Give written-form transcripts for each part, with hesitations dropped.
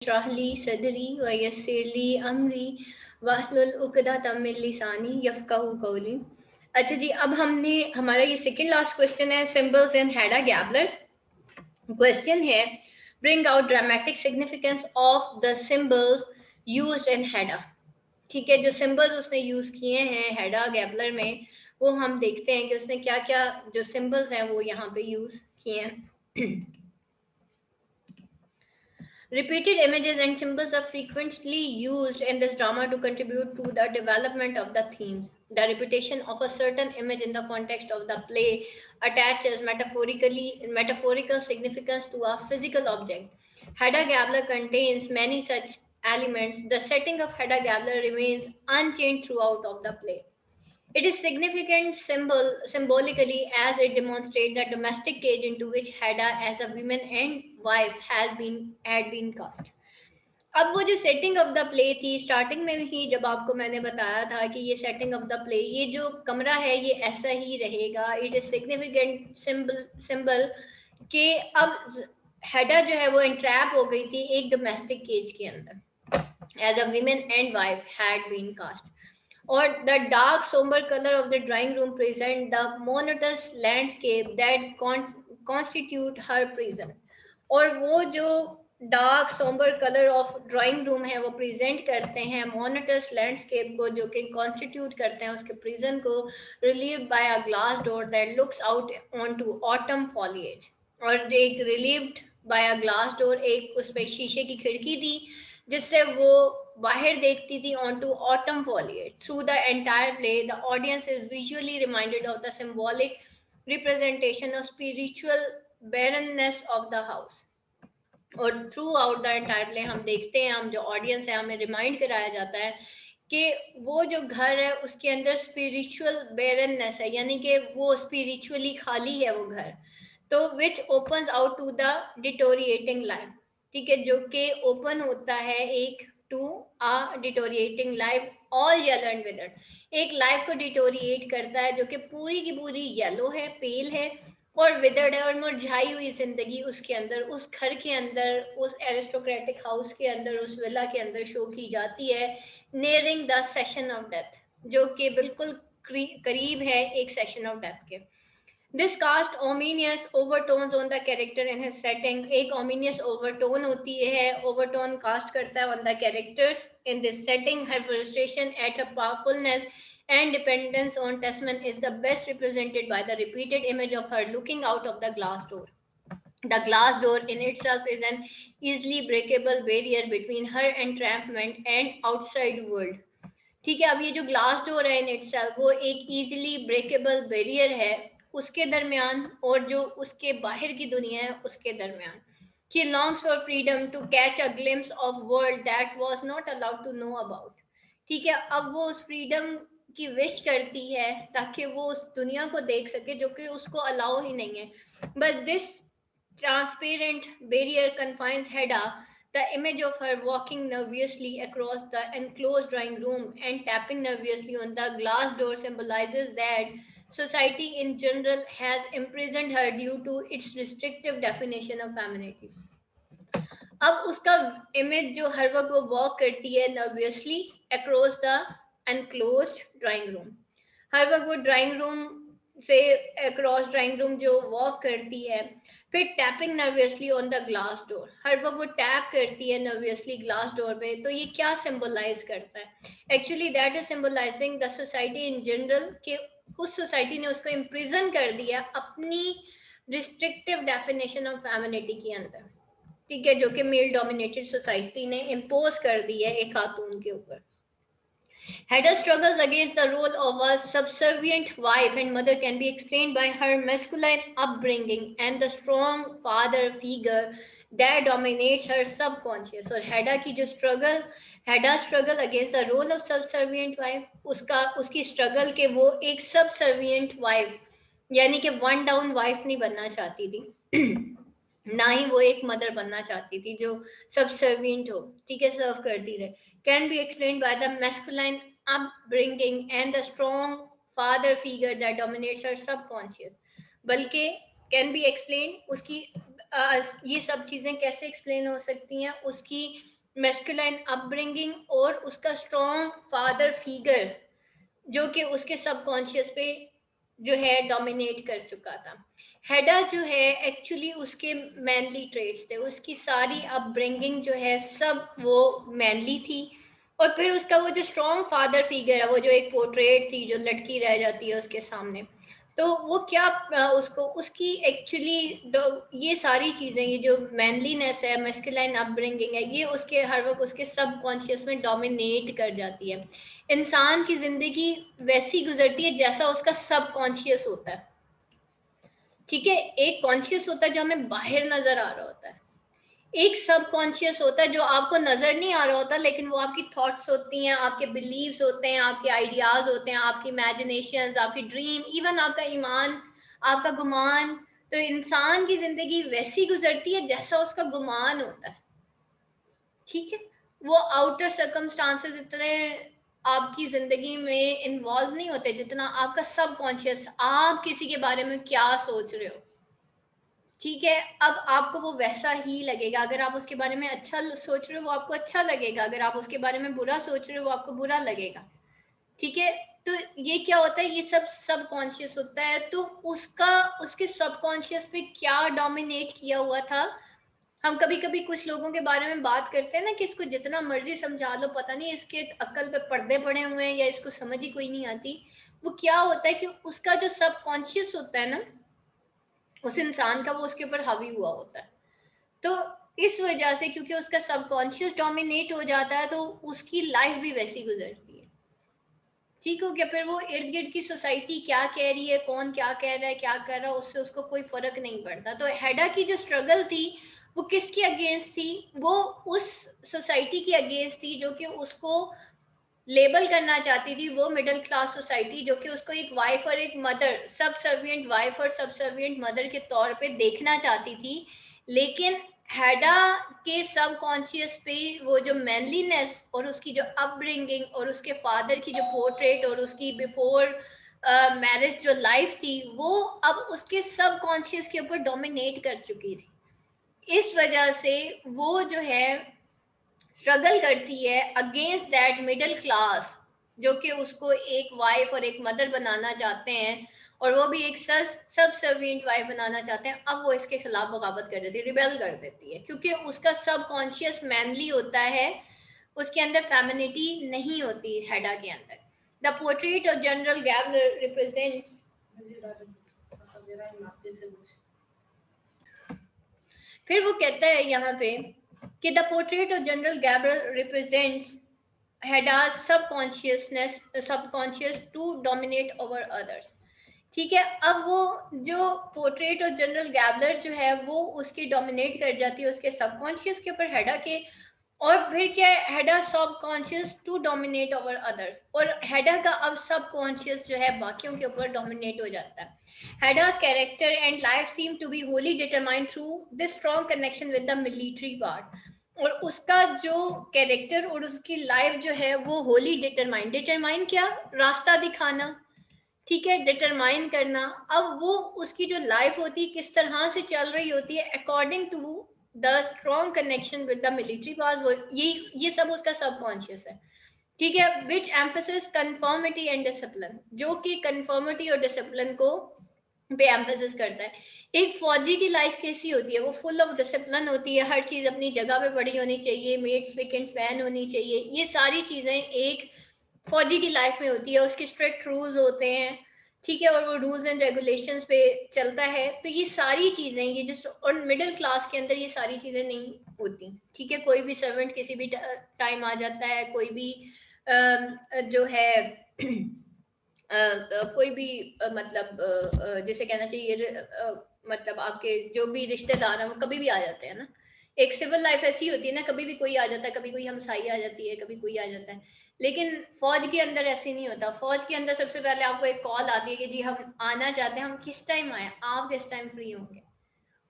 इश्रह ली सदरी व यस्सिर ली अमरी वाहलुल उक़दतम मिन लिसानी यफ़क़हू क़ौली। अच्छा जी, अब हमने हमारा ये सेकंड लास्ट क्वेश्चन है symbols in Hedda Gabler. Question है bring out dramatic significance of the symbols used in Hedda. ठीक है, जो सिंबल्स उसने यूज किए हैं हैडा गैबलर में वो हम देखते हैं कि उसने क्या क्या जो सिंबल्स हैं वो यहाँ पे यूज किए हैं। Repeated images and symbols are frequently used in this drama to contribute to the development of the themes. The repetition of a certain image in the context of the play attaches metaphorical significance to a physical object. Hedda Gabler contains many such elements. The setting of Hedda Gabler remains unchanged throughout of the play. It is significant symbolically as it demonstrates the domestic cage into which Hedda as a woman and wife had been cast. अब वो जो setting of the play थी starting में ही जब आपको मैंने बताया था कि ये सेटिंग ऑफ द प्ले ये जो कमरा है ये ऐसा ही रहेगा। इट इज सिग्निफिकेंट सिंबल कि अब हेडा जो है वो एंट्रैप हो गई थी एक डोमेस्टिक केज के अंदर as a women and wife had been cast. or the dark somber color of the drawing room present the monotonous landscape that constitute her prison। और वो जो dark sombre colour of drawing room है वो present करते हैं मोनोटस landscape को जो कि कॉन्स्टिट्यूट करते हैं उसके प्रिजन को relieve by a glass door that looks out on to autumn foliage. और एक relieved by a glass door एक उसमें शीशे की खिड़की थी जिससे वो बाहर देखती थी on to autumn foliage. Through the entire play the audience is visually reminded of the symbolic representation of spiritual barrenness of the house। और throughout the entire play हम देखते हैं हम जो ऑडियंस है हमें रिमाइंड कराया जाता है कि वो जो घर है उसके अंदर स्पिरिचुअल बेरननेस है यानी कि वो स्पिरिचुअली खाली है वो घर। तो which opens out to the deteriorating life. ठीक है, जो कि ओपन होता है एक to a deteriorating life all yellow and withered. एक लाइफ को डिटोरिएट करता है जो कि पूरी की पूरी येलो है पेल है और विदर्ड है और मुरझाई हुई जिंदगी उसके अंदर उस घर के अंदर उस एरिस्टोक्रेटिक हाउस के अंदर उस विला के अंदर शो की जाती है nearing the session of death जो कि बिल्कुल करीब है एक सेशन ऑफ डेथ के। This cast ominous overtones on the character in his setting. एक ओमिनियस ओवरटोन होती है ओवरटोन कास्ट करता है on the characters in this setting. Her frustration at a powerfulness and dependence on Tesman is the best represented by the repeated image of her looking out of the glass door. The glass door in itself is an easily breakable barrier between her entrapment and outside world। ठीक है, अब ये जो glass door है in itself वो एक easily breakable barrier है उसके दरमियान और जो उसके बाहर की दुनिया है उसके दरमियान। She longs for freedom to catch a glimpse of world that was not allowed to know about। ठीक है, अब वो उस फ्रीडम की विश करती है ताकि वो उस दुनिया को देख सके जो कि उसको अलाउ ही नहीं है। But this transparent barrier confines Hedda। The image of her walking nervously across the enclosed drawing room and tapping nervously on the glass door symbolizes that society in general has imprisoned her due to its restrictive definition of femininity। अब उसका image जो हर वक्त वो walk करती है nervously across the enclosed drawing room. हर वक्त वो ड्राइंग रूम से अक्रॉस ड्राइंग रूम जो वॉक करती है। फिर tapping nervously on the glass door. हर वक्त वो टैप करती है नर्वसली ग्लास डोर पे। तो ये क्या सिंबलाइज करता है? Actually that is symbolising the society in general कि उस सोसाइटी ने उसको इम्प्रिजन कर दिया अपनी रिस्ट्रिक्टिव डेफिनेशन ऑफ फेमिनिटी के अंदर। ठीक है, जो कि मेल डोमिनेटेड सोसाइटी ने इम्पोज कर दी है एक खातून के ऊपर। Hedda struggles against the role of a subservient wife and mother can be explained by her masculine upbringing and the strong father figure that dominates her subconscious। और Hedda की जो Hedda struggle against the role of subservient wife उसकी struggle के वो एक subservient wife यानी कि one down wife नहीं बनना चाहती थी ना ही वो एक मदर बनना चाहती थी जो सबसर्वियंट हो, ठीक है, सर्व करती रहे। Can be explained by the masculine upbringing and the strong father figure that dominates her subconscious. बल्कि कैन बी एक्सप्लेन उसकी ये सब चीजें कैसे एक्सप्लेन हो सकती हैं उसकी मेस्कुलाइन अपब्रिंगिंग और उसका स्ट्रॉन्ग फादर फिगर जो कि उसके सबकॉन्शियस पे जो है डोमिनेट कर चुका था। हेडा जो है एक्चुअली उसके मैनली ट्रेट्स थे, उसकी सारी अपब्रिंगिंग जो है सब वो मैनली थी। और फिर उसका वो जो स्ट्रॉन्ग फादर फिगर है, वो जो एक पोर्ट्रेट थी जो लटकी रह जाती है उसके सामने, तो वो क्या उसको उसकी एक्चुअली ये सारी चीजें, ये जो मैनलीनेस है, मैस्कुलाइन अपब्रिंगिंग है, ये उसके हर वक्त उसके सबकॉन्शियस में डोमिनेट कर जाती है। इंसान की जिंदगी वैसी गुजरती है जैसा उसका सबकॉन्शियस होता है। ठीक है, एक कॉन्शियस होता है जो हमें बाहर नजर आ रहा होता है, एक सब कॉन्शियस होता है जो आपको नजर नहीं आ रहा होता, लेकिन वो आपकी थॉट्स होती हैं, आपके बिलीव्स होते हैं, आपके आइडियाज होते हैं, आपकी इमेजिनेशंस, आपकी ड्रीम, इवन आपका ईमान, आपका गुमान। तो इंसान की जिंदगी वैसी गुजरती है जैसा उसका गुमान होता है। ठीक है, वो आउटर सर्कमस्टांसेस इतने आपकी जिंदगी में इन्वॉल्व नहीं होते जितना आपका सबकॉन्शियस, आप किसी के बारे में क्या सोच रहे हो। ठीक है, अब आपको वो वैसा ही लगेगा। अगर आप उसके बारे में अच्छा सोच रहे हो वो आपको अच्छा लगेगा, अगर आप उसके बारे में बुरा सोच रहे हो वो आपको बुरा लगेगा। ठीक है, तो ये क्या होता है, ये सब सबकॉन्शियस होता है। तो उसका उसके सबकॉन्शियस पे क्या डोमिनेट किया हुआ था। हम कभी कभी कुछ लोगों के बारे में बात करते हैं ना कि इसको जितना मर्जी समझा लो, पता नहीं इसके अक्ल पे पर्दे पड़े हुए हैं या इसको समझ ही कोई नहीं आती। वो क्या होता है कि उसका जो सबकॉन्शियस होता है ना उस इंसान का, वो उसके ऊपर हावी हुआ होता है। तो इस वजह से, क्योंकि उसका सबकॉन्शियस डोमिनेट हो जाता है, तो उसकी लाइफ भी वैसी गुजरती है। ठीक हो गया, फिर वो इर्द गिर्द की सोसाइटी क्या कह रही है, कौन क्या कह रहा है, क्या कर रहा है, उससे उसको कोई फर्क नहीं पड़ता। तो हेडा की जो स्ट्रगल थी वो किसके अगेंस्ट थी, वो उस सोसाइटी की अगेंस्ट थी जो कि उसको लेबल करना चाहती थी, वो मिडिल क्लास सोसाइटी जो कि उसको एक वाइफ और एक मदर, सब सर्वियंट वाइफ और सब सर्वियंट मदर के तौर पे देखना चाहती थी। लेकिन हेडा के सबकॉन्शियस पे वो जो मैनलीनेस और उसकी जो अपब्रिंगिंग और उसके फादर की जो पोर्ट्रेट और उसकी बिफोर मैरिज जो लाइफ थी, वो अब उसके सबकॉन्शियस के ऊपर डोमिनेट कर चुकी थी। इस वजह से वो जो है स्ट्रगल करती है अगेंस्ट दैट मिडिल क्लास जो कि उसको एक वाइफ और एक मदर बनाना चाहते हैं, और वो भी एक सब सर्वियंट वाइफ बनाना चाहते हैं। अब वो इसके खिलाफ बगावत कर देती है, रिबेल कर देती है, क्योंकि उसका सबकॉन्शियस मैनली होता है, उसके अंदर फेमिनिटी नहीं होती हेडा के अंदर। The portrait of general Gabler represents, फिर वो कहता है यहाँ पे कि the portrait of general Gabriel represents Hada's subconscious to dominate over others। ठीक है, अब वो जो पोर्ट्रेट ऑफ जनरल गैबलर जो है वो उसकी डोमिनेट कर जाती है उसके सबकॉन्शियस के ऊपर, हेडा के। और फिर क्या है, Hedda subconscious to dominate over others, और हेडा का अब सबकॉन्शियस जो है बाकियों के ऊपर डोमिनेट हो जाता है। Hada's character and life seem to be wholly determined through this strong connection with the military part। और उसका जो कैरेक्टर और उसकी लाइफ जो है वो होली डिटरमाइन, डिटरमाइन क्या, रास्ता दिखाना। ठीक है, डिटरमाइन करना। अब वो उसकी जो लाइफ होती है किस तरह से चल रही होती है according to the strong connection with the military past, वो ये सब उसका सबकॉन्शियस है। ठीक है, which emphasis conformity and discipline, जो कि कन्फर्मिटी और डिसिप्लिन को पे एम्फेसिस करता है। एक फौजी की लाइफ कैसी होती है, वो फुल ऑफ डिसिप्लिन होती है, हर चीज अपनी जगह पे पड़ी होनी चाहिए, मेट्स वीकेंड्स बैन होनी चाहिए, ये सारी चीजें एक फौजी की लाइफ में होती है। उसके स्ट्रिक्ट रूल्स होते हैं, ठीक है, और वो रूल्स एंड रेगुलेशंस पे चलता है। तो ये सारी चीजें, ये जो और मिडिल क्लास के अंदर ये सारी चीजें नहीं होती। ठीक है, कोई भी सर्वेंट किसी भी टाइम आ जाता है, कोई भी जो है कोई भी मतलब जैसे कहना चाहिए मतलब आपके जो भी रिश्तेदार हैं वो कभी भी आ जाते हैं ना। एक सिविल लाइफ ऐसी होती है ना, कभी भी कोई आ जाता है, कभी कोई हमसाई आ जाती है, कभी कोई आ जाता है। लेकिन फौज के अंदर ऐसे नहीं होता। फौज के अंदर सबसे पहले आपको एक कॉल आती है कि जी हम आना चाहते हैं, हम किस टाइम आए, आप किस टाइम फ्री होंगे।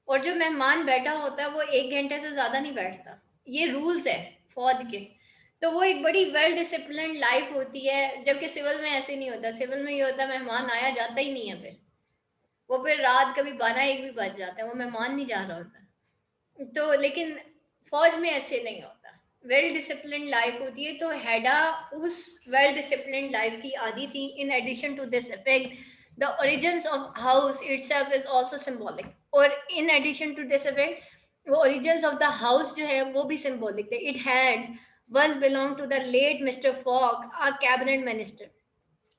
और जो मेहमान बैठा होता है वो 1 घंटे से ज्यादा नहीं बैठता, ये रूल्स है फौज के। तो वो एक बड़ी वेल डिसिप्लिन लाइफ होती है, जबकि सिविल में ऐसे नहीं होता। सिविल में ये होता है मेहमान आया जाता ही नहीं है, फिर वो फिर रात कभी 12-1 भी बज जाता है, वो मेहमान नहीं जा रहा होता। तो लेकिन फौज में ऐसे नहीं होता। वेल डिसिप्लिन्ड लाइफ होती है, तो हेडा उस वेल डिसिप्लिन्ड लाइफ की आदी थी. In addition to this effect, the origins of house itself is also symbolic. और in addition to this effect वो ओरिजिन्स ऑफ द हाउस जो है वो भी सिंबॉलिक थे. It had once belonged to the late Mr. Fogg, a cabinet minister.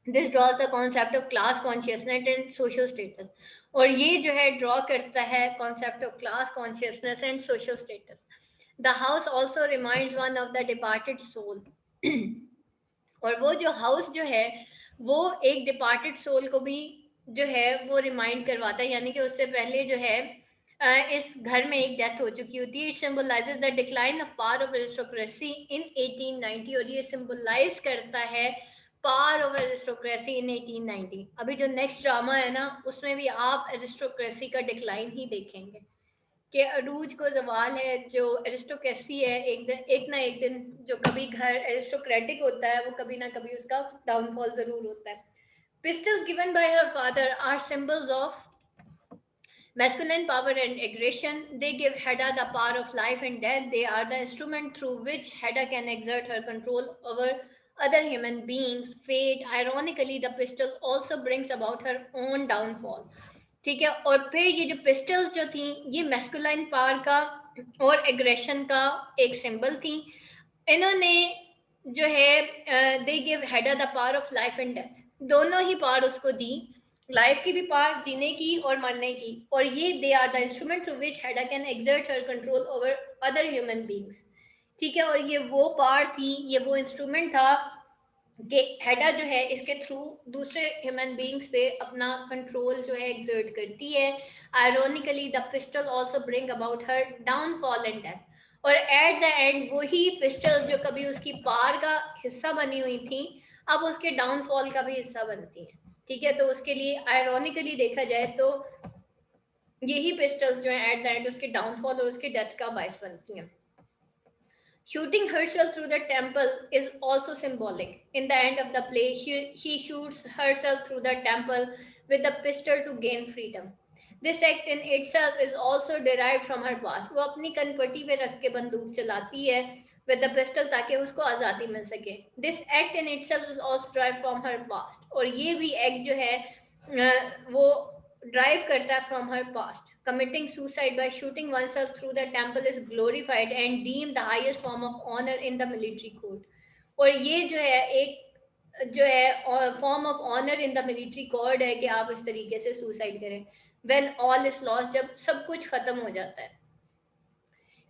This draws the concept of class consciousness and social status. और ये जो है ड्रॉ करता है concept of class consciousness and social status. The house also reminds one of the departed soul. और वो जो house जो है वो एक डिपार्टेड सोल को भी जो है वो रिमाइंड करवाता है, यानी कि उससे पहले जो है इस घर में एक डेथ हो चुकी होती है. It symbolises the decline of power of aristocracy in 1890. और ये सिंबलाइज करता है पावर ऑफ एरिस्टोक्रेसी इन 1890. अभी जो नेक्स्ट ड्रामा है ना उसमें भी आप एरिस्टोक्रेसी का डिक्लाइन ही देखेंगे कि अरूज को जवाल है. जो एरिस्टोक्रेसी है एक ना एक दिन जो कभी घर एरिस्टोक्रेटिक होता है वो कभी ना कभी उसका डाउनफॉल जरूर होता है. Pistols given by her father are symbols of masculine power and aggression. They give Hedda the power of life and death. They are the instrument through which Hedda can exert her control over other human beings. Fate, ironically, the pistol also brings about her own downfall. ठीक है. और फिर ये जो pistols जो थी ये masculine power का और एग्रेशन का एक सिंबल थी. इन्होंने जो है they give Hedda the power of life and death. दोनों ही पावर उसको दी, लाइफ की भी पावर, जीने की और मरने की. और ये they are the instrument through which Hedda can exert her control over other human beings. ठीक है. और ये वो पावर थी, ये वो इंस्ट्रूमेंट था कि हेडा जो है इसके थ्रू दूसरे ह्यूमन बींग्स पे अपना कंट्रोल जो है एक्सर्ट करती है. Ironically the pistol also bring about her downfall and death. और एट द एंड वही पिस्टल्स जो कभी उसकी पार का हिस्सा बनी हुई थी अब उसके डाउनफॉल का भी हिस्सा बनती हैं. ठीक है. तो उसके लिए आयरोनिकली देखा जाए तो यही पिस्टल्स जो है एट द एंड उसके डाउनफॉल और उसके डेथ का बायस बनती हैं. Shooting herself through the temple is also symbolic. In the end of the play, she shoots herself through the temple with a pistol to gain freedom. This act in itself is also derived from her past. वो अपनी कनपटी पे रख के बंदूक चलाती है with the pistol ताकि उसको आज़ादी मिल सके. This act in itself is also derived from her past. और ये भी act जो है वो drive करता है from her past. Committing suicide by shooting oneself through the temple is glorified and deemed the highest form of honor in the military code. और ये जो है एक जो है form of honour in the military code है कि आप इस तरीके से सुसाइड करें. व्हेन ऑल इज लॉस्ट, जब सब कुछ खत्म हो जाता है.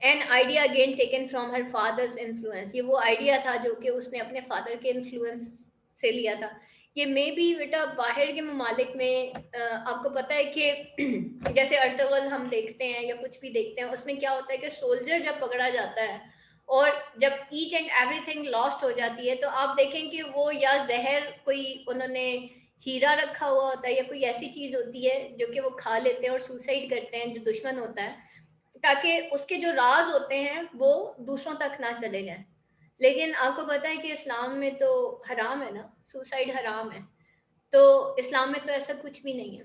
An idea again taken from her father's influence. ये वो आइडिया था जो कि उसने अपने फादर के इन्फ्लुएंस से लिया था. ये मे भी बेटा बाहर के ममालिक में आपको पता है कि जैसे अर्तगल हम देखते हैं या कुछ भी देखते हैं उसमें क्या होता है कि सोल्जर जब पकड़ा जाता है और जब ईच एंड एवरीथिंग लॉस्ट हो जाती है तो आप देखें कि वो या जहर कोई उन्होंने हीरा रखा हुआ होता है या कोई ऐसी चीज होती है जो कि वो खा लेते हैं और सुसाइड करते हैं जो दुश्मन होता है ताकि उसके जो राज होते हैं वो दूसरों तक ना चले जाएं. लेकिन आपको पता है कि इस्लाम में तो हराम है ना, सुसाइड हराम है. तो इस्लाम में तो ऐसा कुछ भी नहीं है.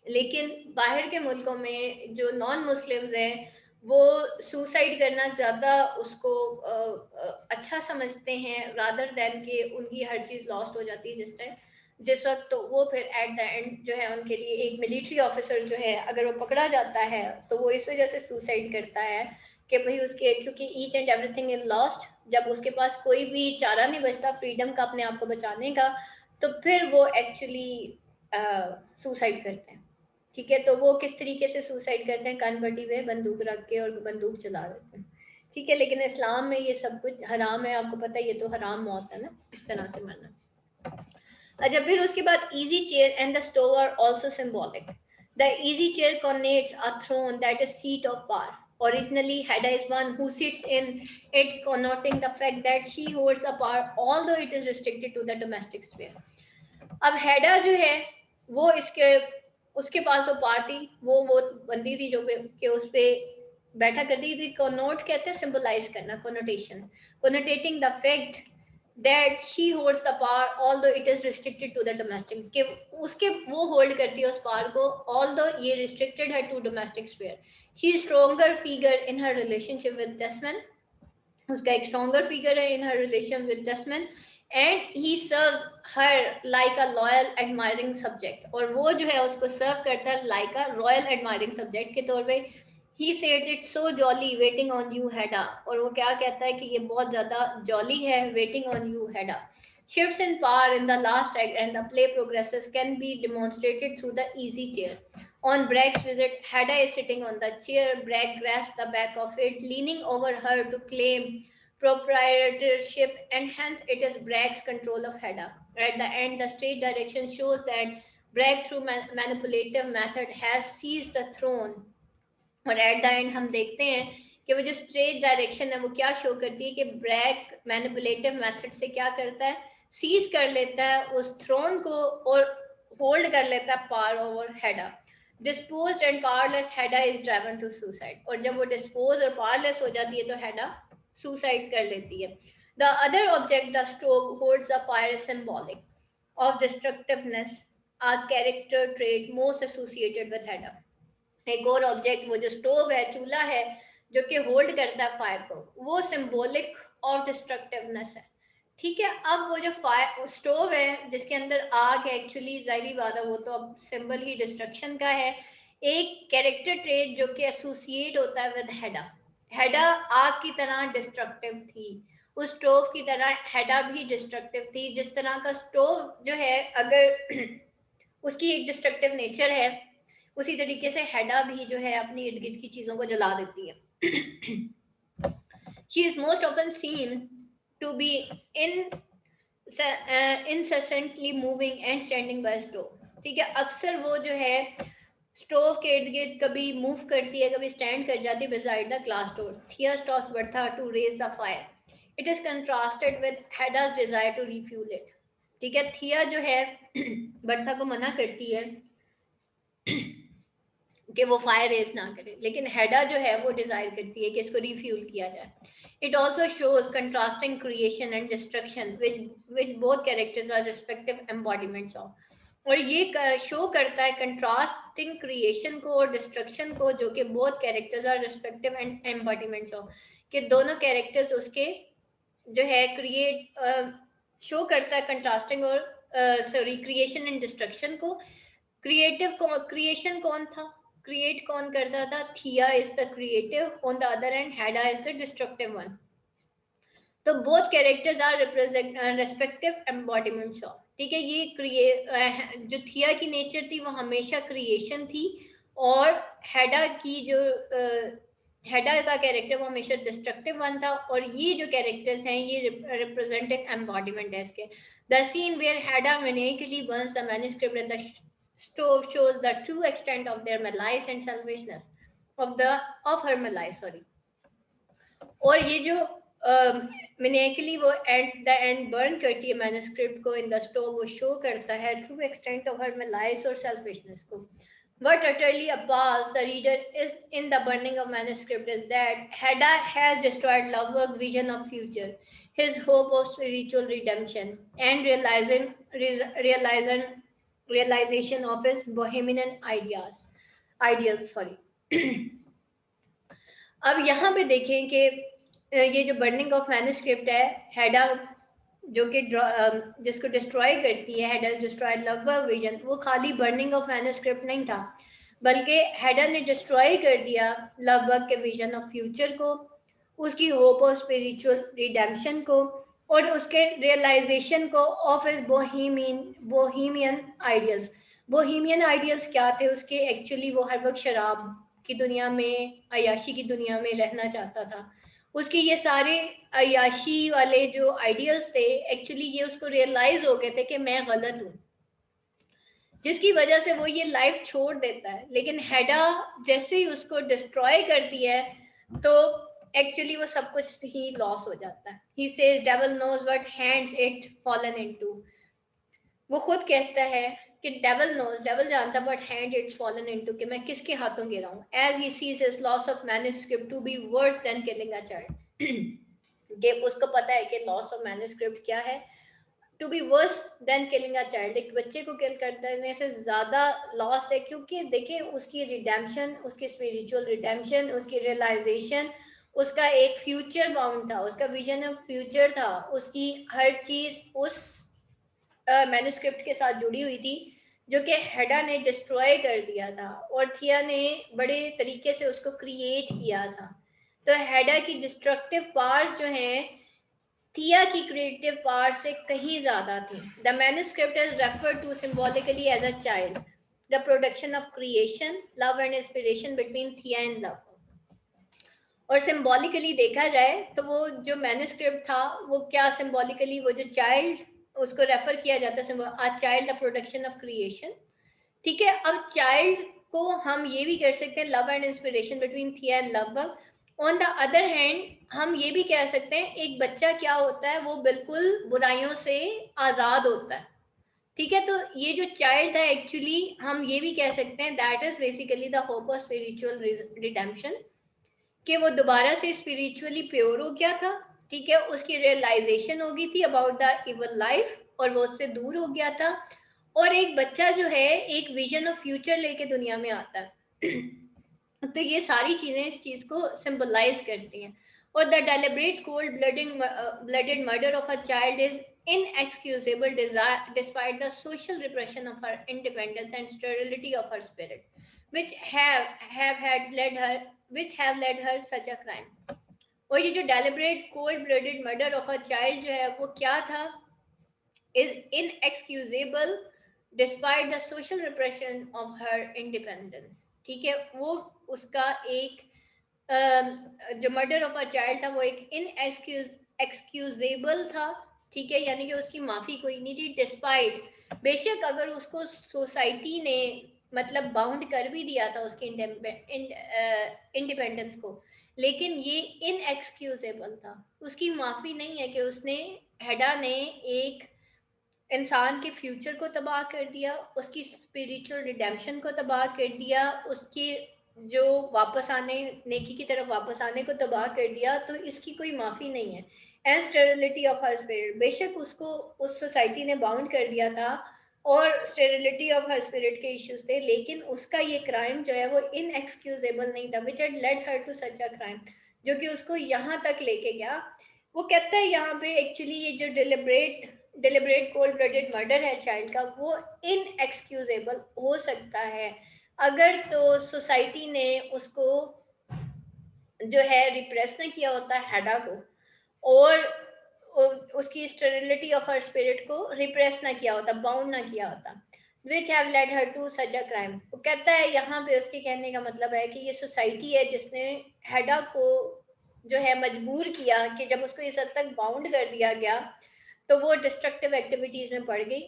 लेकिन बाहर के मुल्कों में जो नॉन मुस्लिम्स हैं वो सुसाइड करना ज़्यादा उसको अच्छा समझते हैं रादर दैन कि उनकी हर चीज़ लॉस्ट हो जाती है जिस वक्त. तो वो फिर एट द एंड जो है उनके लिए एक मिलिट्री ऑफिसर जो है अगर वो पकड़ा जाता है तो वो इस वजह से सुसाइड करता है कि भाई उसके क्योंकि each and everything is lost. जब उसके पास कोई भी चारा नहीं बचता फ्रीडम का अपने आप को बचाने का तो फिर वो एक्चुअली सुसाइड करते हैं. ठीक है. तो वो किस तरीके से सुसाइड करते हैं, कनपट्टी पे बंदूक रख के और बंदूक चला देते हैं. ठीक है. लेकिन इस्लाम में ये सब कुछ हराम है. आपको पता है ये तो हराम मौत है ना, इस तरह से मरना. अच्छा, फिर उसके बाद easy chair and the stove are also symbolic. The easy chair connotes a throne that is seat of power. Originally, Hedda is one who sits in it, connoting the fact that she holds a power, although it is restricted to the domestic sphere. अब हेडा जो है वो इसके उसके पास वो पार थी, वो बंदी थी जो कि उस पे बैठा करती थी. कॉनोट कहते हैं सिंबलाइज करना, connotation, connotating the fact that she holds the power although it is restricted to the domestic. कि उसके वो होल्ड करती है उस पावर को ऑल्दो ये रिस्ट्रिक्टेड है to domestic sphere. She is stronger figure in her relationship with Tesman उसका एक स्ट्रॉन्गर फिगर है in her relation with Tesman, and he serves her like a loyal admiring subject, और वो जो है उसको सर्व करता है like a royal admiring subject के तौर पे। ही सेड्स it's so jolly waiting on you Hedda, और वो क्या कहता है कि ये बहुत ज्यादा जॉली है, waiting on you Hedda. Shifts in power in the last act and the play progresses can be demonstrated through the easy chair. On Bragg's visit, Hedda is sitting on the chair. Bragg grasps the back of it, leaning over her to claim proprietorship, and hence it is Bragg's control of Hedda. At the end, the stage direction shows that Bragg, through manipulative method, has seized the throne, और at the end हम देखते हैं कि वो जो straight direction है वो क्या शो करती है कि ब्रैक मैनिपुलेटिव मेथड से क्या करता है, सीज कर लेता है उस थ्रोन को और होल्ड कर लेता है power over Hedda. Disposed and powerless Hedda is driven to suicide, और जब वो डिस्पोज और पावरलेस हो जाती है तो हेडा सुसाइड कर लेती है। The other object the stove holds the fire symbolic of destructiveness, a character trait most associated with Hedda. एक और ऑब्जेक्ट वो जो स्टोव है, चूल्हा है, जो कि होल्ड करता है फायर को, वो सिंबॉलिक ऑफ डिस्ट्रक्टिवनेस है। ठीक है, अब वो जो फायर स्टोव है जिसके अंदर आग है, एक्चुअली जाहिर बात है वो तो अब सिंबल ही डिस्ट्रक्शन का है। एक कैरेक्टर ट्रेट जो कि एसोसिएट होता है विद हेडा। हेडा आग की तरह डिस्ट्रक्टिव थी, उस स्टोव की तरह हेडा भी डिस्ट्रक्टिव थी। जिस तरह का स्टोव जो है अगर उसकी एक डिस्ट्रक्टिव नेचर है, उसी तरीके से हेडा भी जो है अपनी इर्द गिर्द की चीजों को जला देती है। She is most often seen to be incessantly moving and standing by stove. ठीक है, अक्सर वो जो है स्टोव के इर्द गिर्द कभी मूव करती है, कभी स्टैंड कर जाती है beside the glass door. Thea stops Bertha to raise the fire. It is contrasted with Hedda's desire to refuel it. ठीक है, थिया जो है बर्था को मना करती है कि वो फायर रेज ना करे, लेकिन हेडा जो है वो डिजायर करती है कि इसको रिफ्यूल किया जाए। It also shows contrasting creation and destruction which both characters our respective embodiments of, और ये शो करता है कंट्रास्टिंग क्रिएशन को और डिस्ट्रक्शन को, जो कि both characters our respective and embodiments of, कि दोनों कैरेक्टर्स उसके जो है क्रिएट शो करता है कंट्रास्टिंग और सॉरी क्रिएशन एंड डिस्ट्रक्शन को। क्रिएशन कौन था, क्रिएट कौन करता था? Thea is the creative, on the other end Hedda is the destructive one. तो both characters are represent respective embodiments of, ठीक है। ये जो थिया की नेचर थी वो हमेशा क्रिएशन थी, और हेडा की जो हेडा का कैरेक्टर वो हमेशा डिस्ट्रक्टिव वन था, और ये जो कैरेक्टर्स हैं ये रिप्रेजेंटिव एम्बॉडीमेंट है इसके। The scene where Hedda maniacally burns the manuscript in the stove shows the true extent of their malice and selfishness of her malice, sorry। और ये जो maniacally वो एट द एंड बर्न करती है manuscript को in the stove, वो show करता है true extent of her malice और सेल्फिशनेस को। What utterly appalls the reader is in the burning of manuscript is that Hedda has destroyed Lovebirg's vision of future, his hope of spiritual redemption, and realization of his bohemian ideals. Sorry। अब यहाँ पे देखें कि ये जो burning of manuscript है, हेडा जो कि जिसको डिस्ट्रॉय करती है, हेडा डिस्ट्रॉयड लवबर्ग विजन, वो खाली बर्निंग ऑफ मैन्युस्क्रिप्ट नहीं था, बल्कि हेडा ने डिस्ट्रॉय कर दिया लवबर्ग के विजन ऑफ फ्यूचर को, उसकी होप ऑफ स्पिरिचुअल रिडेम्पशन को, और उसके रियलाइजेशन को of his Bohemian ideals. Bohemian ideals क्या थे उसके? एक्चुअली वो हर वक्त शराब की दुनिया में, अयाशी की दुनिया में रहना चाहता था। उसके ये सारे अयाशी वाले जो आइडियल्स थे, एक्चुअली ये उसको रियलाइज हो गए थे कि मैं गलत हूँ, जिसकी वजह से वो ये लाइफ छोड़ देता है। लेकिन हेडा जैसे ही उसको डिस्ट्रॉय करती है तो एक्चुअली वो सब कुछ ही लॉस हो जाता है। He says devil knows what hands it fallen into. वो खुद कहता है कि डेविल नोज, डेविल जानता what hand it's fallen into, कि मैं किसके हाथों गिरा हूं। As he sees his loss of manuscript to be worse than killing a child. कि उसको पता है कि लॉस ऑफ मैन्युस्क्रिप्ट क्या है, to be worse than killing a child, एक बच्चे को किल कर देने से ज्यादा लॉस्ट है। क्योंकि देखिए उसकी रिडेम्पशन, उसकी स्पिरिचुअल रिडेम्पशन, उसकी रियलाइजेशन, उसका एक फ्यूचर बाउंड था, उसका विजन ऑफ फ्यूचर था, उसकी हर चीज उस मैन्युस्क्रिप्ट के साथ जुड़ी हुई थी, जो कि हेडा ने डिस्ट्रॉय कर दिया था और थिया ने बड़े तरीके से उसको क्रिएट किया था। तो हेडा की डिस्ट्रक्टिव पावर्स जो हैं थिया की क्रिएटिव पावर से कहीं ज्यादा थी। The manuscript is referred to symbolically as a child, the production of creation, love and inspiration between Thea and love. और सिंबॉलिकली देखा जाए तो वो जो मैन्युस्क्रिप्ट था वो क्या सिंबॉलिकली, वो जो चाइल्ड उसको रेफर किया जाता है, अ child the production of creation. ठीक है, अब चाइल्ड को हम ये भी कर सकते हैं love and inspiration between Thea and love. On the other hand हम ये भी कह सकते हैं एक बच्चा क्या होता है, वो बिल्कुल बुराइयों से आजाद होता है। ठीक है, तो ये जो चाइल्ड था एक्चुअली हम ये भी कह सकते हैं that is basically the hope of spiritual redemption, कि वो दोबारा से स्पिरिचुअली प्योर हो गया था। ठीक है, उसकी रियलाइजेशन हो गई थी अबाउट द इवल लाइफ और वो उससे दूर हो गया था। और एक बच्चा जो है एक विजन ऑफ फ्यूचर लेके दुनिया में आता है। तो ये सारी चीजें इस चीज को सिंबलाइज करती हैं। और the deliberate cold blooded murder of a child is inexcusable despite the social repression of her independence and sterility of her spirit, which have had led her which have led her such a crime। और ये जो deliberate cold blooded murder of a child जो है वो क्या था, is inexcusable despite the social repression of her independence। ठीक है, वो उसका एक जो मर्डर ऑफ अ चाइल्ड था वो एक इनएक्सक्यूजेबल था। ठीक है, यानी कि उसकी माफी कोई नहीं थी, डिस्पाइट, बेशक अगर उसको सोसाइटी ने मतलब बाउंड कर भी दिया था उसके इंडिपेंडेंस को, लेकिन ये इनएक्सक्यूजेबल था। उसकी माफी नहीं है कि उसने, हेडा ने एक इंसान के फ्यूचर को तबाह कर दिया, उसकी स्पिरिचुअल रिडेम्पशन को तबाह कर दिया, उसकी जो वापस आने, नेकी की तरफ वापस आने को तबाह कर दिया। तो इसकी कोई माफी नहीं है। And sterility of her spirit, बेशक उसको उस सोसाइटी ने बाउंड कर दिया था और स्टेरिलिटी ऑफ हर स्पिरिट के इश्यूज थे, लेकिन उसका ये क्राइम जो है वो इनएक्सक्यूजेबल नहीं था, which had led her to such a crime, जो कि उसको यहाँ तक लेके गया। वो कहता है यहाँ पे एक्चुअली ये जो डिलिबरेट कोल्ड ब्लडेड मर्डर है चाइल्ड का, वो इनएक्सक्यूजेबल हो सकता है अगर तो सोसाइटी ने उसको जो है रिप्रेस न किया होता है हेडा को, और उसकी स्टेरिलिटी ऑफ हर स्पिरिट को रिप्रेस ना किया होता, बाउंड ना किया होता, which have led her to such a crime. वो कहता है यहाँ पे उसके कहने का मतलब है कि ये सोसाइटी है जिसने हेडा को जो है मजबूर किया कि जब उसको इस हद तक बाउंड कर दिया गया तो वो डिस्ट्रक्टिव एक्टिविटीज में पड़ गई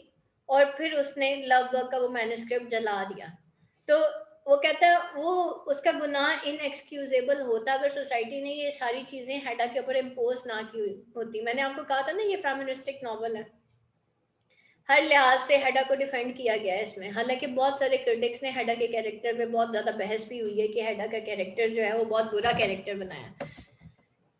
और फिर उसने लव वर्क का वो मैन्युस्क्रिप्ट जला दिया। तो वो कहता है वो उसका गुनाह इनएक्सक्यूजेबल होता अगर सोसाइटी ने ये सारी चीजें हेडा के ऊपर इम्पोज ना की होती। मैंने आपको कहा था ना ये फेमिनिस्टिक नॉवल है, हर लिहाज से हेडा को डिफेंड किया गया है इसमें। हालांकि बहुत सारे क्रिटिक्स ने हेडा के कैरेक्टर पे बहुत ज्यादा बहस भी हुई है कि हेडा का कैरेक्टर जो है वो बहुत बुरा कैरेक्टर बनाया।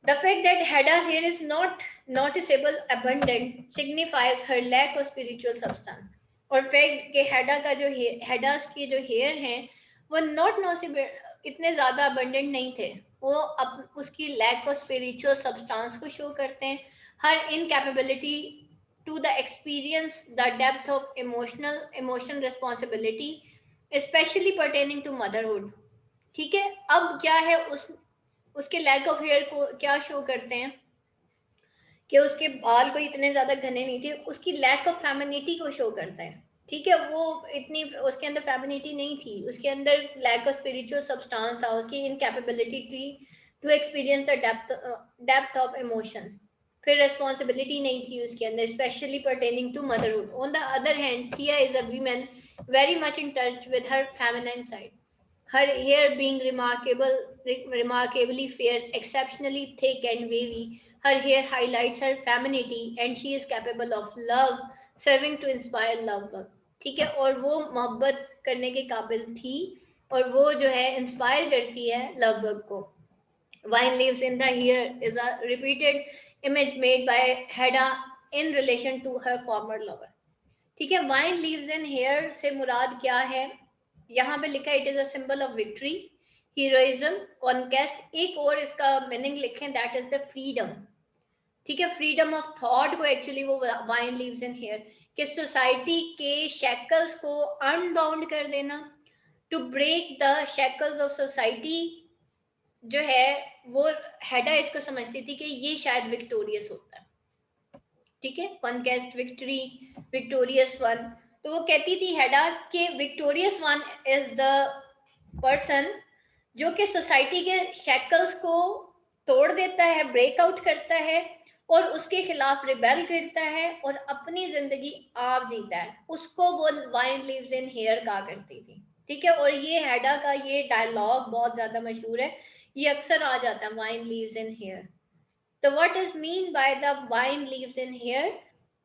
The fact that Hedda's hair is not noticeable abundant signifies her lack of spiritual substance। और फैक्ट कि हेडा का जो हेडास के जो हेयर हैं वो नॉट नोटिसेबल इतने ज्यादा अबंडेंट नहीं थे, वो अब उसकी लैक ऑफ स्पिरिचुअल सब्सटेंस को शो करते हैं। Her incapability to the experience the depth of emotion responsibility specially pertaining to motherhood. ठीक है, अब क्या है उसके लैक ऑफ हेयर को क्या शो करते हैं कि उसके बाल कोई इतने ज्यादा घने नहीं थे, उसकी लैक ऑफ फेमिनिटी को शो करता है। ठीक है, वो इतनी उसके अंदर फेमिनिटी नहीं थी, उसके अंदर लैक ऑफ स्पिरिचुअल सब्सटेंस था, उसकी इनकैपेबिलिटी थी to experience the depth of emotion. फिर रेस्पॉन्सिबिलिटी नहीं थी उसके अंदर, specially pertaining to motherhood. On the other hand Thea is a women very much in touch with her feminine side, her hair being remarkably fair, exceptionally thick and wavy. Her hair highlights her femininity and she is capable of love, serving to inspire love work। ठीक है, और वो मोहब्बत करने के काबिल थी और वो जो है इंस्पायर करती है लव वर्क को। Wine lives in the hair is a repeated image made by Hedda in relation to her former lover। ठीक है, वाइन लीव्स इन हेयर से मुराद क्या है, यहाँ पे लिखा it is a symbol of victory, heroism, conquest, एक और इसका मीनिंग लिखें, दैट इज द फ्रीडम। ठीक है, फ्रीडम ऑफ थॉट को एक्चुअली वो वाइन लीव्स इन हियर, कि सोसाइटी के शैकल्स को अनबाउंड कर देना, to break the shackles of society जो है वो हेडा इसको समझती थी कि ये शायद विक्टोरियस होता है। ठीक है, कॉन्केस्ट, विक्ट्री, विक्टोरियस वन। तो वो कहती थी हेडा कि victorious one is the person जो कि सोसाइटी के शैकल्स को तोड़ देता है, ब्रेकआउट करता है और उसके खिलाफ रिबेल करता है और अपनी जिंदगी आप जीता है, उसको वो वाइन लीव्स इन हेयर कहा करती थी। ठीक है, और ये हेडा का ये डायलॉग बहुत ज्यादा मशहूर है, ये अक्सर आ जाता है, वाइन लीव्स इन हेयर। तो what is mean by the vine leaves in hair,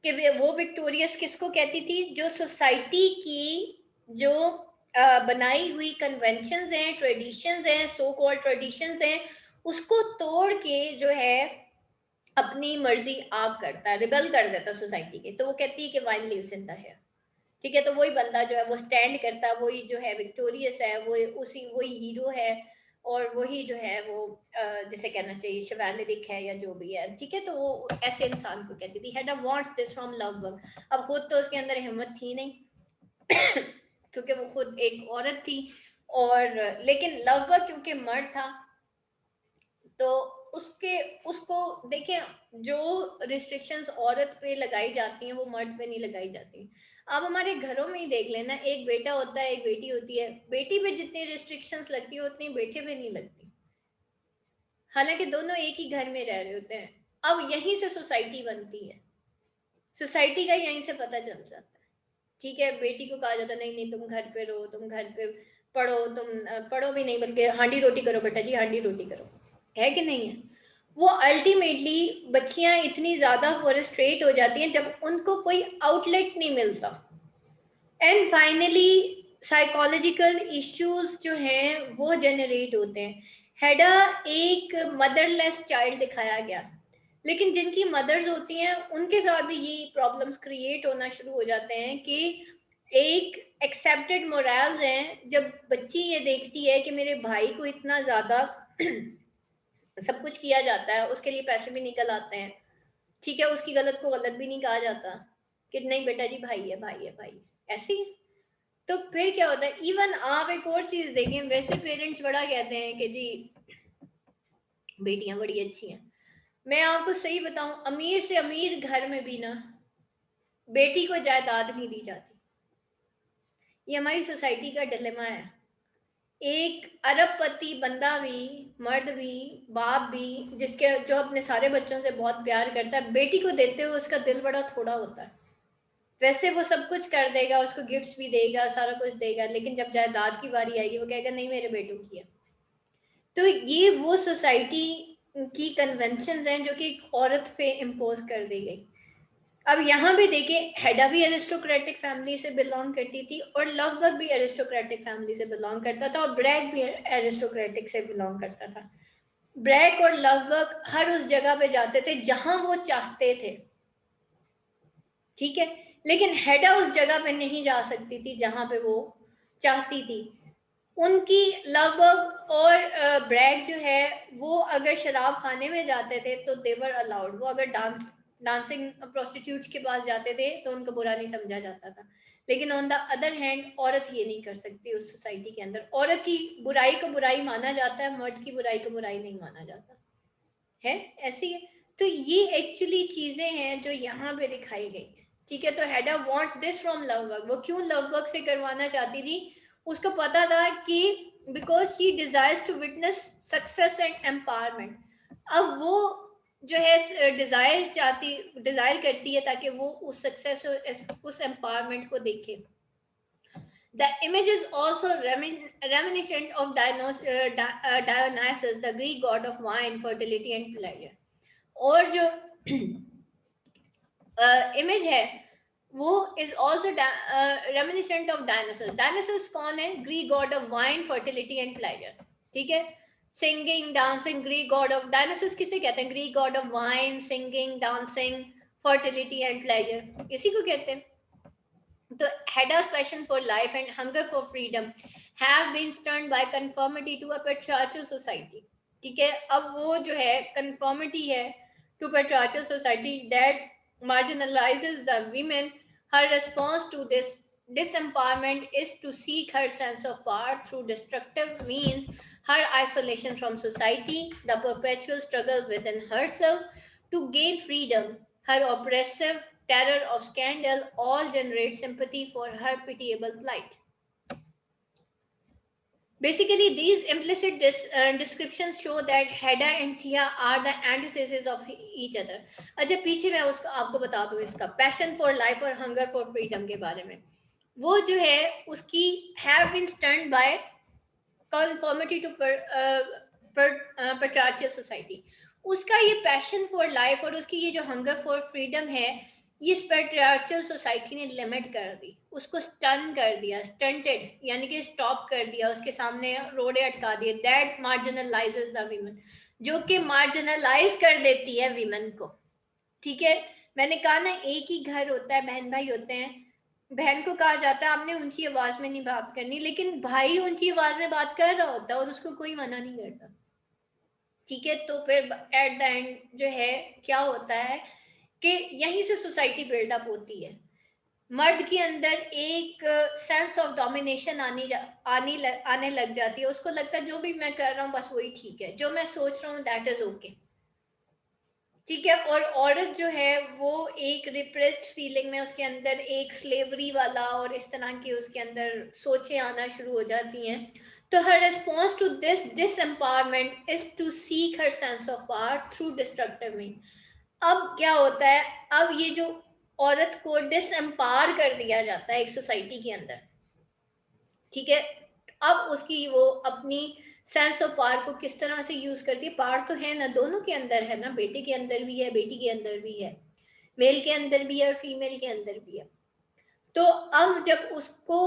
कि वो विक्टोरियस किसको कहती थी, जो सोसाइटी की जो बनाई हुई कन्वेंशंस हैं, ट्रेडिशंस हैं, सो कॉल्ड ट्रेडिशंस हैं, उसको तोड़ के जो है अपनी मर्जी आप करता है, रिबेल कर देता सोसाइटी के, तो वो कहती है कि vine leaves in the hair. ठीक है, तो वही बंदा जो है वो स्टैंड करता है, वही जो है विक्टोरियस है, वो उसी वही हीरो है, और वही जो है वो जिसे कहना चाहिए शिवैलरिक है या जो भी है। ठीक है, तो वो ऐसे इंसान को कहती थी हेडा वांट्स दिस फ्रॉम लवबर्ग। अब खुद तो उसके अंदर हिम्मत थी नहीं क्योंकि वो खुद एक औरत थी, और लेकिन लवबर्ग क्योंकि मर्द था, तो उसके उसको देखें, जो रिस्ट्रिक्शंस औरत पे लगाई जाती हैं वो मर्द पे नहीं लगाई जाती। आप हमारे घरों में ही देख लेना, एक बेटा होता है, एक बेटी होती है, बेटी पे जितनी रिस्ट्रिक्शंस लगती है उतनी बेटे पे नहीं लगती, हालांकि दोनों एक ही घर में रह रहे होते हैं। अब यहीं से सोसाइटी बनती है, सोसाइटी का यहीं से पता चल जाता है। ठीक है, बेटी को कहा जाता है नहीं नहीं तुम घर पे रहो, तुम घर पे पढ़ो, तुम पढ़ो भी नहीं बल्कि हांडी रोटी करो बेटा जी, हांडी रोटी करो, है कि नहीं है। वो अल्टीमेटली बच्चियां इतनी ज्यादा फ्रस्ट्रेट हो जाती हैं जब उनको कोई आउटलेट नहीं मिलता, एंड फाइनली साइकोलॉजिकल इश्यूज जो हैं वो जनरेट होते हैं। हेडा एक मदरलेस चाइल्ड दिखाया गया, लेकिन जिनकी मदर्स होती हैं उनके साथ भी ये प्रॉब्लम्स क्रिएट होना शुरू हो जाते हैं कि एक एक्सेप्टेड मोरल्स हैं, जब बच्ची ये देखती है कि मेरे भाई को इतना ज्यादा सब कुछ किया जाता है, उसके लिए पैसे भी निकल आते हैं, ठीक है, उसकी गलत को गलत भी नहीं कहा जाता कि नहीं बेटा जी भाई है, भाई है, भाई है, ऐसे ही। तो फिर क्या होता है, इवन आप एक और चीज देखें, वैसे पेरेंट्स बड़ा कहते हैं कि जी बेटियां बड़ी अच्छी हैं, मैं आपको सही बताऊं, अमीर से अमीर घर में भी ना बेटी को जायदाद नहीं दी जाती। ये हमारी सोसाइटी का डिलेमा है। एक अरबपति बंदा भी, मर्द भी, बाप भी, जिसके जो अपने सारे बच्चों से बहुत प्यार करता है, बेटी को देते हुए उसका दिल बड़ा थोड़ा होता है। वैसे वो सब कुछ कर देगा, उसको गिफ्ट्स भी देगा, सारा कुछ देगा, लेकिन जब जायदाद की बारी आएगी वो कहेगा नहीं मेरे बेटों की है। तो ये वो सोसाइटी की कन्वेंशन हैं जो कि एक औरत पे इम्पोज कर दी गई। अब यहाँ भी देखिए, हेडा भी एरिस्टोक्रेटिक फैमिली से बिलोंग करती थी और लवबर्ग भी एरिस्टोक्रेटिक फैमिली से बिलोंग करता था और ब्रैग भी एरिस्टोक्रेटिक से बिलोंग करता था। ब्रैग और लवबर्ग हर उस जगह पे जाते थे जहां वो चाहते थे, ठीक है, लेकिन हेडा उस जगह पे नहीं जा सकती थी जहां पे वो चाहती थी। उनकी लवबर्ग और ब्रैग जो है वो अगर शराब खाने में जाते थे तो देवर अलाउड, वो अगर डांसिंग प्रोस्टिट्यूट्स के पास जाते थे तो उनको बुरा नहीं समझा जाता था। लेकिन ऑन द अदर हैंड औरत ये नहीं कर सकती उस सोसाइटी के अंदर, औरत की बुराई को बुराई माना जाता है, मर्द की बुराई को बुराई नहीं माना जाता है, ऐसी है। तो ये एक्चुअली चीजें हैं जो यहाँ पे दिखाई गई है। ठीक है, तो हेडा वांट्स दिस फ्रॉम लवबर्ग, वो क्यों लवबर्ग से करवाना चाहती थी, उसको पता था कि because she desires to witness success and empowerment. अब वो जो है डिजायर करती है ताकि वो उस सक्सेस और उस एम्पावरमेंट को देखे। The image is also reminiscent of Dionysus, the Greek god of wine, fertility and pleasure. और जो इमेज है वो is also reminiscent of dinosaur. Dinosaur कौन है, Greek God of wine, fertility and pleasure. ठीक है, singing dancing, Greek God of dinosaur किसे कहते हैं, Greek God of wine, singing dancing, fertility and pleasure, इसी को कहते हैं। तो हेडा's passion for life and hunger for freedom have been stunned by conformity to a patriarchal society. ठीक है, अब वो जो है conformity है to patriarchal society that marginalizes the women. Her response to this disempowerment is to seek her sense of power through destructive means, her isolation from society, the perpetual struggle within herself to gain freedom, her oppressive terror of scandal, all generate sympathy for her pitiable plight. Basically, these implicit descriptions show that Hedda and Thea are the antithesis of each other. अच्छा, पीछे मैं उसको आपको बता दूं इसका passion for life और hunger for freedom के बारे में. वो जो है उसकी have been stunned by conformity to patriarchal society. उसका ये पैशन फॉर लाइफ और उसकी ये जो हंगर फॉर फ्रीडम है, ये पेट्रियार्चल सोसाइटी ने लिमिट कर दी, उसको स्टन कर दिया, स्टंटेड यानी कि स्टॉप कर दिया, उसके सामने रोड़े अटका दिए. दैट मार्जिनलाइजेस द वीमेन, जो कि मार्जिनलाइज कर देती है वीमेन को. ठीक है, मैंने कहा ना एक ही घर होता है, बहन भाई होते हैं, बहन को कहा जाता है आपने ऊंची आवाज में नहीं बात करनी, लेकिन भाई ऊंची आवाज में बात कर रहा होता है और उसको कोई मना नहीं करता. ठीक है, तो फिर एट द एंड जो है क्या होता है कि यहीं से सोसाइटी बिल्डअप होती है. मर्द के अंदर एक सेंस ऑफ डोमिनेशन आने लग जाती है. उसको लगता है जो भी मैं कर रहा हूँ बस वही ठीक है, जो मैं सोच रहा हूँ दैट इज ओके. ठीक है, और औरत जो है वो एक रिप्रेस्ड फीलिंग में, उसके अंदर एक स्लेवरी वाला और इस तरह की उसके अंदर सोचें आना शुरू हो जाती हैं. तो her response to this disempowerment is to seek her sense of power through destructive mean. अब क्या होता है, अब ये जो औरत को डिसएम्पावर कर दिया जाता है एक सोसाइटी के अंदर. ठीक है, अब उसकी वो अपनी सेंस ऑफ पावर को किस तरह से यूज करती है. पावर तो है ना, दोनों के अंदर है ना, बेटे के अंदर भी है, बेटी के अंदर भी है, मेल के अंदर भी है और फीमेल के अंदर भी है. तो अब जब उसको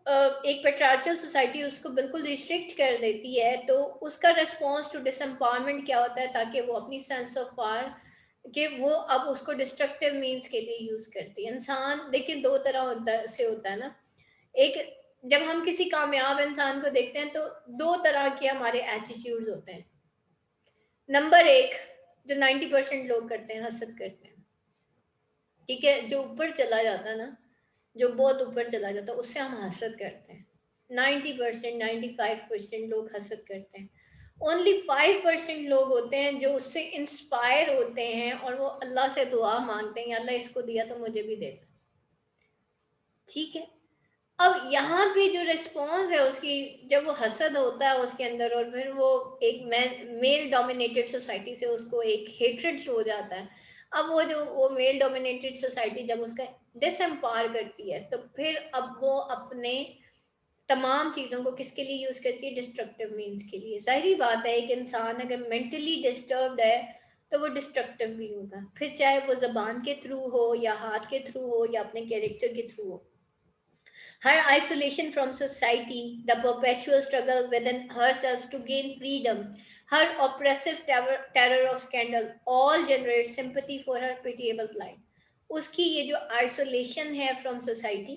एक पेट्रियार्चल सोसाइटी उसको बिल्कुल रिस्ट्रिक्ट कर देती है, तो उसका रिस्पॉन्स टू डिसएम्पावरमेंट क्या होता है, ताकि वो अपनी सेंस ऑफ पावर कि वो अब उसको डिस्ट्रक्टिव मीन्स के लिए यूज करती है. इंसान देखिए दो तरह से होता है ना. एक, जब हम किसी कामयाब इंसान को देखते हैं तो दो तरह के हमारे एटीट्यूड्स होते हैं. नंबर एक, जो 90% लोग करते हैं, हसद करते हैं. ठीक है, जो ऊपर चला जाता है ना, जो बहुत ऊपर चला जाता है, उससे हम हसद करते हैं. 90%, 95% लोग हसद करते हैं. ओनली 5% लोग होते हैं जो उससे इंस्पायर होते हैं और वो अल्लाह से दुआ मांगते हैं, अल्लाह इसको दिया तो मुझे भी दे. ठीक है, अब यहाँ पे जो रिस्पॉन्स है उसकी, जब वो हसद होता है उसके अंदर और फिर वो एक मेल डोमिनेटेड सोसाइटी से उसको एक हेट्रेड हो जाता है. अब वो मेल डोमिनेटेड सोसाइटी जब उसका डिसएम्पावर करती है, तो फिर अब वो अपने तमाम चीज़ों को किसके लिए यूज़ करती है, डिस्ट्रक्टिव मीन्स के लिए. जाहिर बात है एक इंसान अगर मेंटली डिस्टर्ब्ड है तो वो डिस्ट्रक्टिव भी होगा, फिर चाहे वो जबान के थ्रू हो या हाथ के थ्रू हो या अपने कैरेक्टर के थ्रू हो. Her isolation from society, the perpetual struggle within herself to gain freedom, her oppressive terror of scandal, all generate sympathy for her pitiable plight. उसकी ये जो isolation है from society,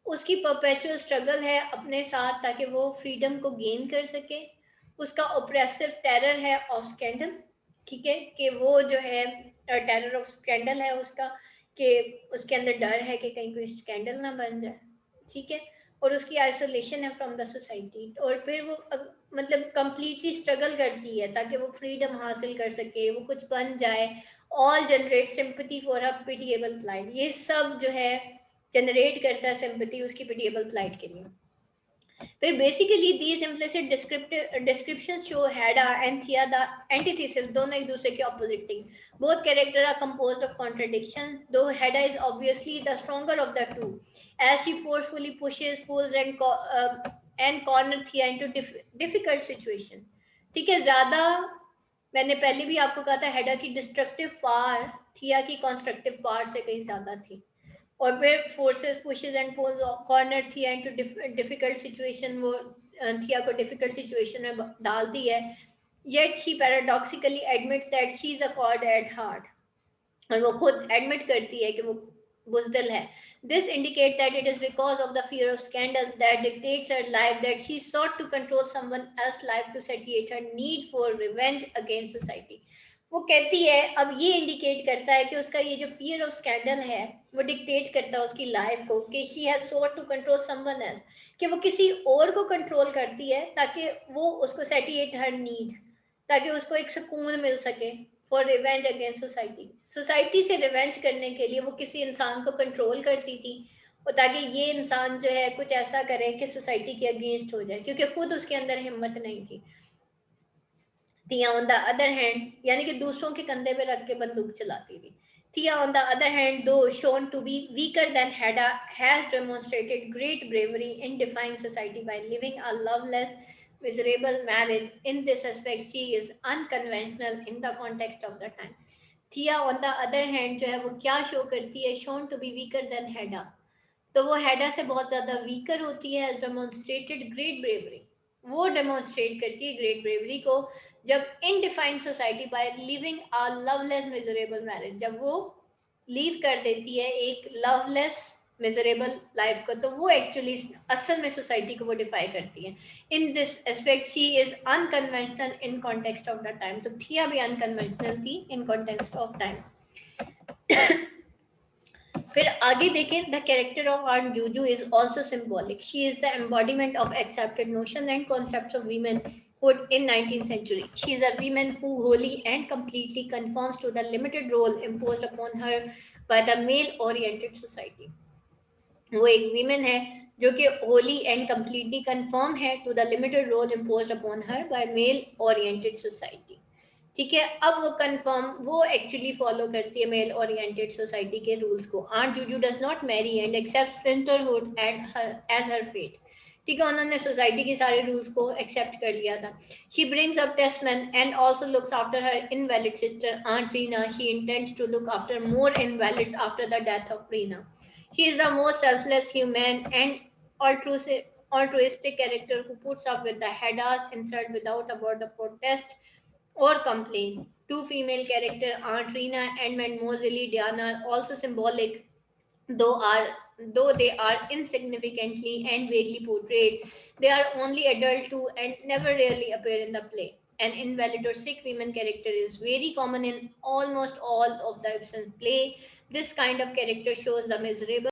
उसकी perpetual struggle है अपने साथ ताकि वो freedom को gain कर सके, उसका oppressive terror है of scandal. ठीक है, कि वो जो है terror of scandal है उसका, कि उसके अंदर डर है कि कहीं कोई स्कैंडल ना बन जाए. ठीक है, और उसकी आइसोलेशन है फ्रॉम द सोसाइटी, और फिर वो मतलब कंप्लीटली स्ट्रगल करती है ताकि वो फ्रीडम हासिल कर सके, वो कुछ बन जाए. All generate sympathy for a pitiable plight. ये सब जो है जनरेट करता है सिंपैथी उसकी पिटिएबल प्लाइट के लिए. फिर basically these implicit descriptions show Hedda and Thea the antithesis, दोनों एक दूसरे के opposite thing. Both characters are composed of contradictions, though Hedda is obviously the stronger of the two, as she forcefully pushes, pulls and corner Thea into difficult situation. ठीक है, ज्यादा मैंने पहले भी आपको कहा था हेडा की डिस्ट्रक्टिव पावर थिया की कंस्ट्रक्टिव पावर से कहीं ज्यादा थी. और फिर forces pushes and pulls corner Thea into difficult situation, वो थिया को डिफिकल्ट सिचुएशन में डालती है. Yet she paradoxically admits that she is a coward at heart, और वो खुद एडमिट करती है कि वो बुजदिल है. This indicates that it is because of the fear of scandal that dictates her life that she sought to control someone else's life to satiate her need for revenge against society. वो कहती है, अब ये indicate करता है कि उसका ये जो फियर ऑफ स्कैंडल है वो डिक्टेट करता है उसकी लाइफ को कि she has sought to control someone else, कि वो किसी और को कंट्रोल करती है ताकि वो उसको सेटिएट हर नीड, ताकि उसको एक सुकून मिल सके for revenge against society. Society से रिवेंज करने के लिए वो किसी इंसान को कंट्रोल करती थी और ताकि ये इंसान जो है कुछ ऐसा करे कि सोसाइटी के अगेंस्ट हो जाए, क्योंकि खुद उसके अंदर हिम्मत नहीं थी. Thea on the other hand यानी कि दूसरों के कंधे पे रख के बंदूक चलाती थी. Thea on the other hand, though shown to be weaker than Hedda, has demonstrated great bravery in defying society by living a loveless, miserable marriage. In this aspect, she is unconventional in the context of the time. Thea on the other hand जो है वो क्या show करती है, shown to be weaker than Hedda, तो वो Hedda से बहुत ज़्यादा वीकर होती है. डेमोन्स्ट्रेटेड ग्रेट ब्रेवरी, वो डेमोन्स्ट्रेट करती है ग्रेट ब्रेवरी को जब in defined society by living a loveless miserable marriage, जब वो लीव कर देती है एक लवलेस मिजरेबल लाइफ को, तो वो एक्चुअली असल में सोसाइटी को वो डिफाई करती है. In this aspect she is unconventional in context of the time, तो थिया भी अनकन्वेंशनल थी इन कॉन्टेक्स्ट ऑफ टाइम. फिर आगे देखें, the character of art Juju is also symbolic. She is the embodiment of accepted notion and concept of womanhood in 19th century. She is a woman who wholly and completely conforms to the limited role imposed upon her by the male-oriented society. वो एक women है जो कि wholly and completely conform है to the limited role imposed upon her by male oriented society. ठीक है, अब वो कंफर्म वो एक्चुअली फॉलो करती है मेल ओरिएंटेड सोसाइटी के रूल्स को. Aunt Juju does not marry and accept printerhood as her fate. ठीक है, उन्होंने सोसाइटी के सारे रूल्स को एक्सेप्ट कर लिया था. She brings up Tesman and also looks after her invalid sister aunt Rina. She intends to look after more invalids after the death of Rina. She is the most selfless, human, and altruistic character who puts up with the Hedda's insult without a word of protest or complaint. Two female characters, Aunt Rina and Mademoiselle Diana, are also symbolic, though are though they are insignificantly and vaguely portrayed. They are only adult too and never really appear in the play. An invalid or sick women character is very common in almost all of the Ibsen's play. This kind of character shows the miserable